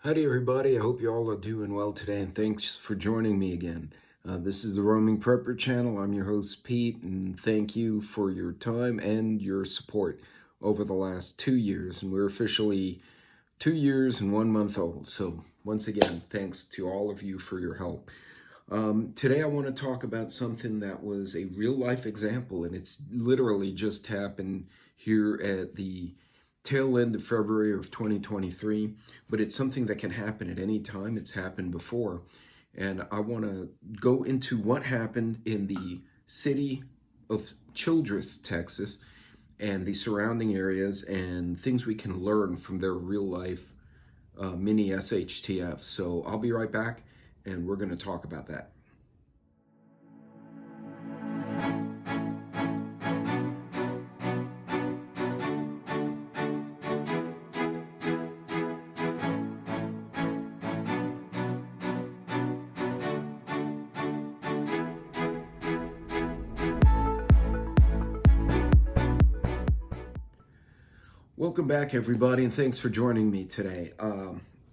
Howdy, everybody. I hope you all are doing well today, and thanks for joining me again. This is the Roaming Prepper channel. I'm your host, Pete, and thank you for your time and your support over the last 2 years. And we're officially 2 years and 1 month old. So once again, thanks to all of you for your help. Today, I want to talk about something that was a real life example, and it's literally just happened here at the tail end of February of 2023, but it's something that can happen at any time. It's happened before. And I want to go into what happened in the city of Childress, Texas, and the surrounding areas, and things we can learn from their real life mini SHTF. So I'll be right back, and we're going to talk about that. Welcome back, everybody, and thanks for joining me today.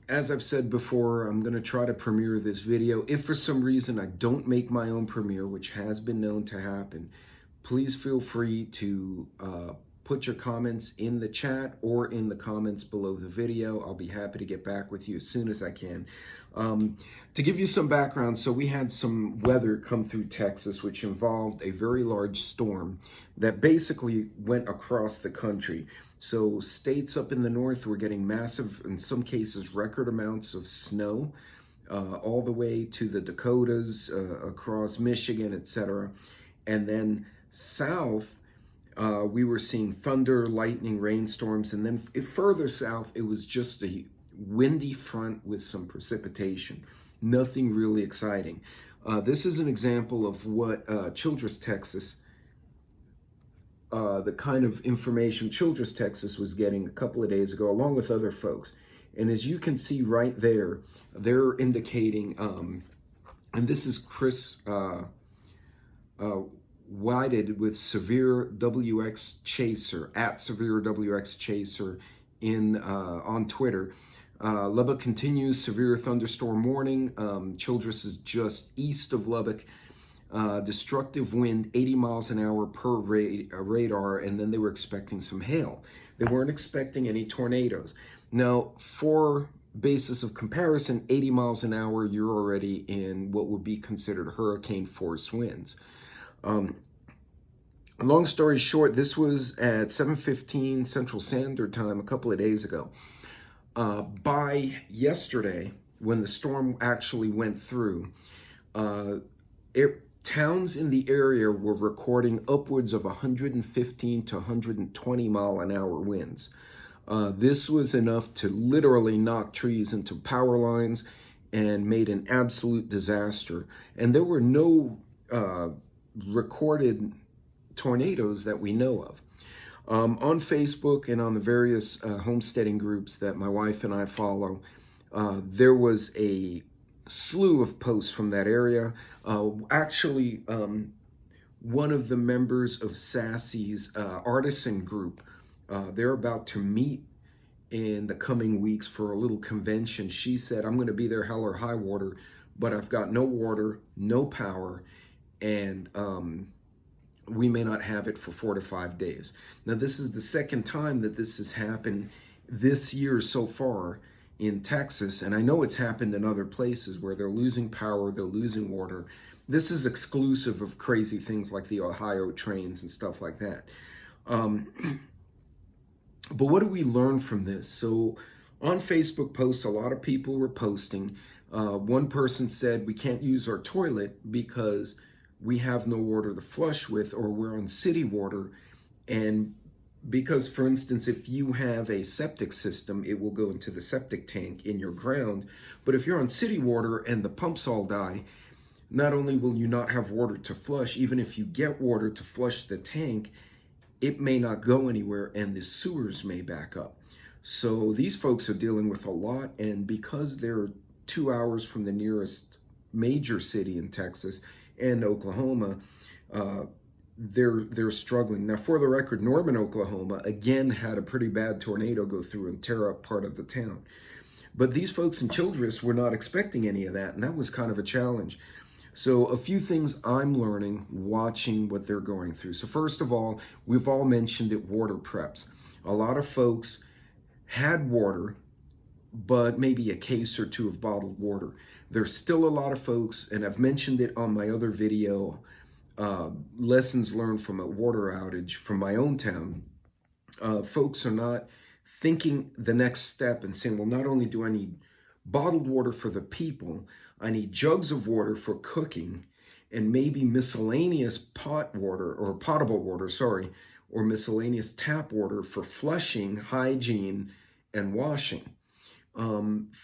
As I've said before, I'm going to try to premiere this video. If for some reason I don't make my own premiere, which has been known to happen, please feel free to put your comments in the chat or in the comments below the video. I'll be happy to get back with you as soon as I can. To give you some background, so we had some weather come through Texas, which involved a very large storm that basically went across the country. So states up in the north were getting massive, in some cases, record amounts of snow, all the way to the Dakotas, across Michigan, etc. And then south, we were seeing thunder, lightning, rainstorms. And then further south, it was just a windy front with some precipitation. Nothing really exciting. This is an example of what Childress, Texas, the kind of information Childress, Texas was getting a couple of days ago, along with other folks. And as you can see right there, they're indicating, and this is Chris Whited with Severe WX Chaser, at Severe WX Chaser on Twitter. Lubbock continues severe thunderstorm warning. Childress is just east of Lubbock. Destructive wind, 80 miles an hour per radar, and then they were expecting some hail. They weren't expecting any tornadoes. Now, for basis of comparison, 80 miles an hour, you're already in what would be considered hurricane force winds. Long story short, this was at 7:15 Central Standard Time a couple of days ago. By yesterday, when the storm actually went through, towns in the area were recording upwards of 115 to 120 mile an hour winds. This was enough to literally knock trees into power lines and made an absolute disaster. And there were no recorded tornadoes that we know of. On Facebook and on the various homesteading groups that my wife and I follow, there was a slew of posts from that area. Actually, one of the members of Sassy's artisan group, they're about to meet in the coming weeks for a little convention. She said, I'm going to be there hell or high water, but I've got no water, no power, and we may not have it for 4 to 5 days. Now, this is the second time that this has happened this year so far in Texas, and I know it's happened in other places where they're losing power, they're losing water. This is exclusive of crazy things like the Ohio trains and stuff like that. But what do we learn from this? So on Facebook posts, a lot of people were posting. One person said, we can't use our toilet because we have no water to flush with, or we're on city water. And because, for instance, if you have a septic system, it will go into the septic tank in your ground. But if you're on city water and the pumps all die, not only will you not have water to flush, even if you get water to flush the tank, it may not go anywhere and the sewers may back up. So these folks are dealing with a lot. And because they're 2 hours from the nearest major city in Texas and Oklahoma, they're struggling. Now, for the record, Norman, Oklahoma, again had a pretty bad tornado go through and tear up part of the town. But these folks in Childress were not expecting any of that, and that was kind of a challenge. So a few things I'm learning watching what they're going through. So first of all, we've all mentioned it, water preps. A lot of folks had water, but maybe a case or two of bottled water. There's still a lot of folks, and I've mentioned it on my other video, lessons learned from a water outage from my own town. Folks are not thinking the next step and saying, well, not only do I need bottled water for the people, I need jugs of water for cooking and maybe miscellaneous pot water or potable water, sorry, or miscellaneous tap water for flushing, hygiene, and washing.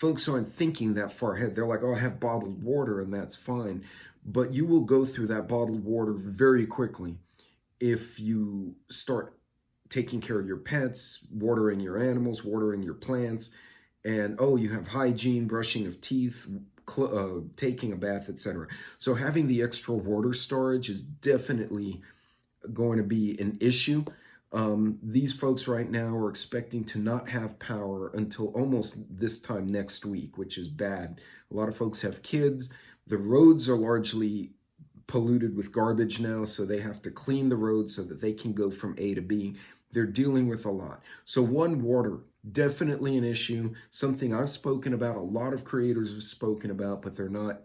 Folks aren't thinking that far ahead. They're like, oh, I have bottled water and that's fine. But you will go through that bottled water very quickly if you start taking care of your pets, watering your animals, watering your plants, and oh, you have hygiene, brushing of teeth, taking a bath, etc. So having the extra water storage is definitely going to be an issue. These folks right now are expecting to not have power until almost this time next week, which is bad. A lot of folks have kids. The roads are largely polluted with garbage now, so they have to clean the roads so that they can go from A to B. They're dealing with a lot. So one, water, definitely an issue, something I've spoken about, a lot of creators have spoken about, but they're not,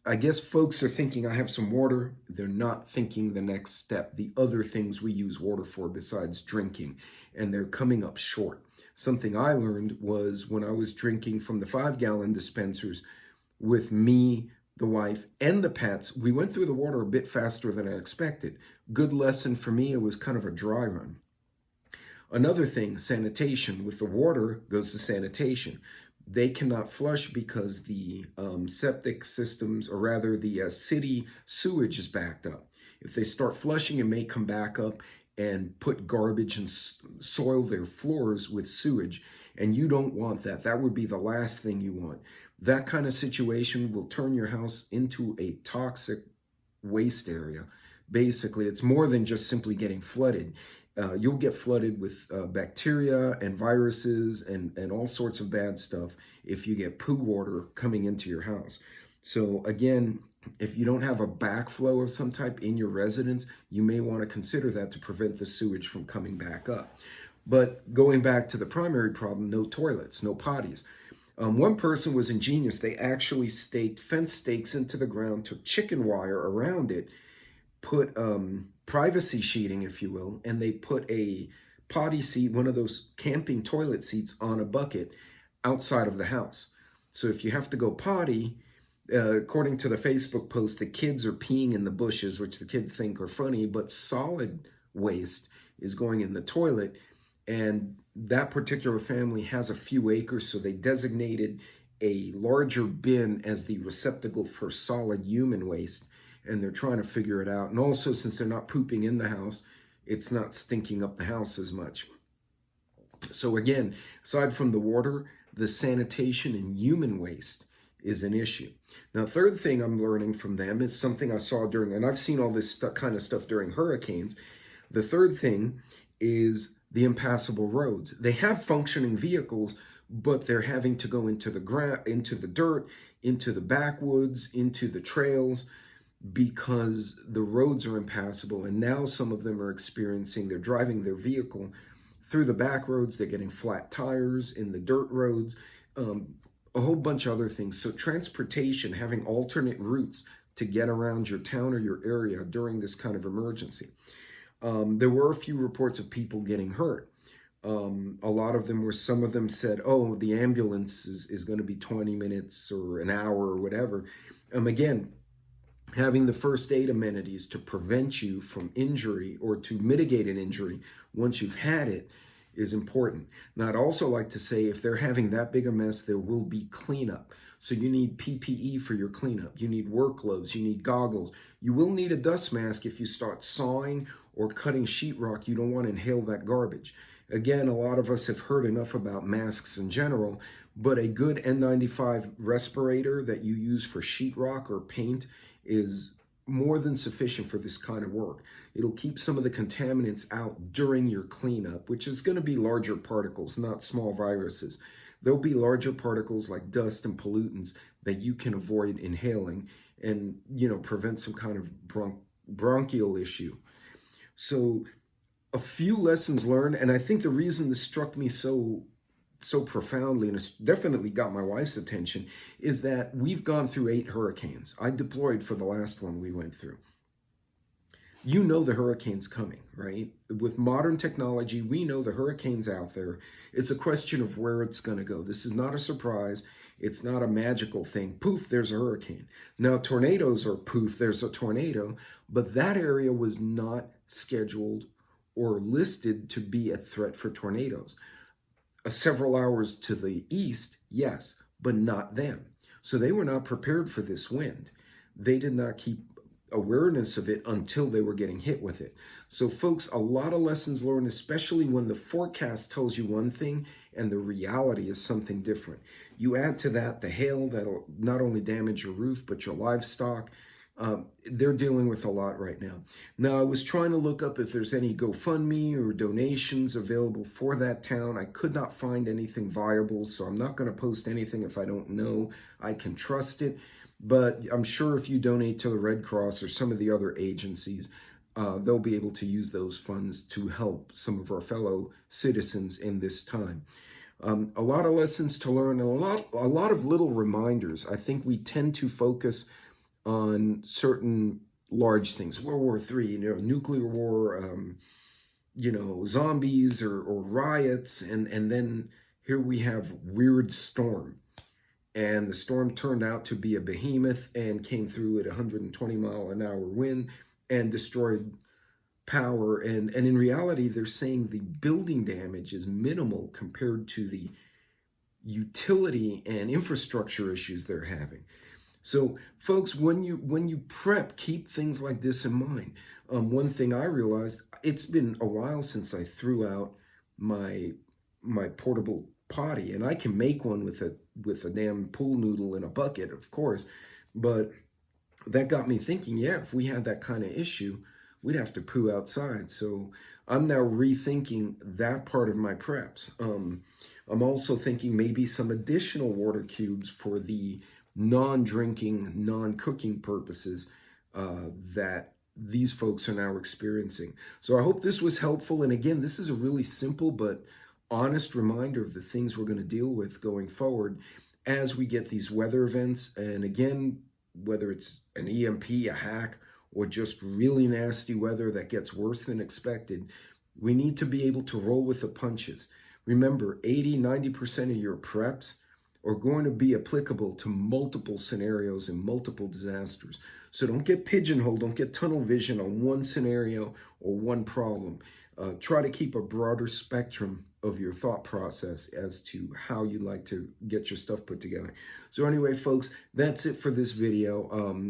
I guess folks are thinking I have some water. They're not thinking the next step, the other things we use water for besides drinking, and they're coming up short. Something I learned was when I was drinking from the 5-gallon dispensers with me, the wife, and the pets, we went through the water a bit faster than I expected. Good lesson for me, it was kind of a dry run. Another thing, sanitation. With the water goes the sanitation. They cannot flush because the septic systems, or rather the city sewage is backed up. If they start flushing, it may come back up and put garbage and soil their floors with sewage. And you don't want that. That would be the last thing you want. That kind of situation will turn your house into a toxic waste area. Basically, it's more than just simply getting flooded. You'll get flooded with bacteria and viruses and all sorts of bad stuff if you get poo water coming into your house. So again, if you don't have a backflow of some type in your residence, you may want to consider that to prevent the sewage from coming back up. But going back to the primary problem, no toilets, no potties. One person was ingenious. They actually staked fence stakes into the ground, took chicken wire around it, put privacy sheeting, if you will, and they put a potty seat, one of those camping toilet seats, on a bucket outside of the house. So if you have to go potty, according to the Facebook post, the kids are peeing in the bushes, which the kids think are funny, but solid waste is going in the toilet. And that particular family has a few acres, so they designated a larger bin as the receptacle for solid human waste, and they're trying to figure it out. And also, since they're not pooping in the house, it's not stinking up the house as much. So again, aside from the water, the sanitation and human waste is an issue. Now, third thing I'm learning from them is something I saw during, and I've seen all this kind of stuff during hurricanes. The third thing is the impassable roads. They have functioning vehicles, but they're having to go into the into the dirt, into the backwoods, into the trails, because the roads are impassable. And now some of them are experiencing, they're driving their vehicle through the back roads, they're getting flat tires in the dirt roads, a whole bunch of other things. So transportation, having alternate routes to get around your town or your area during this kind of emergency. There were a few reports of people getting hurt. A lot of them were, some of them said, oh, the ambulance is going to be 20 minutes or an hour or whatever. Again, having the first aid amenities to prevent you from injury or to mitigate an injury once you've had it is important. Now, I'd also like to say, if they're having that big a mess, there will be cleanup. So you need PPE for your cleanup. You need work gloves. You need goggles. You will need a dust mask if you start sawing or cutting sheetrock. You don't want to inhale that garbage. Again, a lot of us have heard enough about masks in general, but a good N95 respirator that you use for sheetrock or paint is more than sufficient for this kind of work. It'll keep some of the contaminants out during your cleanup, which is going to be larger particles, not small viruses. there'll be larger particles like dust and pollutants that you can avoid inhaling and, prevent some kind of bronchial issue. So a few lessons learned, and I think the reason this struck me so profoundly, and it's definitely got my wife's attention, is that we've gone through 8 hurricanes. I deployed for the last one we went through. You know the hurricane's coming, right? With modern technology, we know the hurricane's out there. It's a question of where it's going to go. This is not a surprise. It's not a magical thing. Poof, there's a hurricane. Now, tornadoes are poof, there's a tornado, but that area was not scheduled or listed to be a threat for tornadoes. Several hours to the east, yes, but not them. So they were not prepared for this wind. They did not keep awareness of it until they were getting hit with it. So folks, a lot of lessons learned, especially when the forecast tells you one thing and the reality is something different. You add to that the hail that'll not only damage your roof, but your livestock. They're dealing with a lot right now. Now, I was trying to look up if there's any GoFundMe or donations available for that town. I could not find anything viable, so I'm not going to post anything if I don't know I can trust it. But I'm sure if you donate to the Red Cross or some of the other agencies, they'll be able to use those funds to help some of our fellow citizens in this time. A lot of lessons to learn and a lot of little reminders. I think we tend to focus on certain large things, World War III, nuclear war, zombies or riots, and then here we have weird storm. And the storm turned out to be a behemoth and came through at 120-mile-an-hour wind and destroyed power. And in reality, they're saying the building damage is minimal compared to the utility and infrastructure issues they're having. So, folks, when you prep, keep things like this in mind. One thing I realized, it's been a while since I threw out my portable potty, and I can make one with a damn pool noodle in a bucket, of course. But that got me thinking, yeah, if we had that kind of issue, we'd have to poo outside. So I'm now rethinking that part of my preps. I'm also thinking maybe some additional water cubes for the non-drinking, non-cooking purposes that these folks are now experiencing. So I hope this was helpful. And again, this is a really simple but honest reminder of the things we're going to deal with going forward as we get these weather events. And again, whether it's an EMP, a hack, or just really nasty weather that gets worse than expected, we need to be able to roll with the punches. Remember, 80-90% of your preps are going to be applicable to multiple scenarios and multiple disasters. So don't get pigeonholed, don't get tunnel vision on one scenario or one problem. Try to keep a broader spectrum of your thought process as to how you like to get your stuff put together. So anyway, folks, that's it for this video.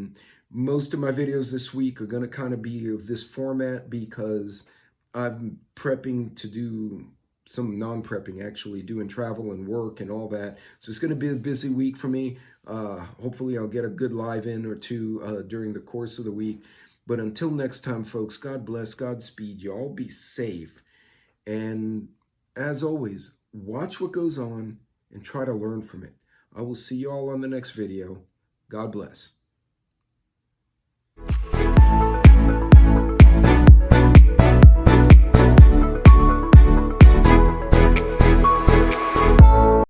Most of my videos this week are going to kind of be of this format because I'm prepping to do some non-prepping, actually doing travel and work and all that. So it's going to be a busy week for me. Hopefully I'll get a good live in or two during the course of the week. But until next time, folks, God bless, Godspeed. You all be safe. And as always, watch what goes on and try to learn from it. I will see you all on the next video. God bless.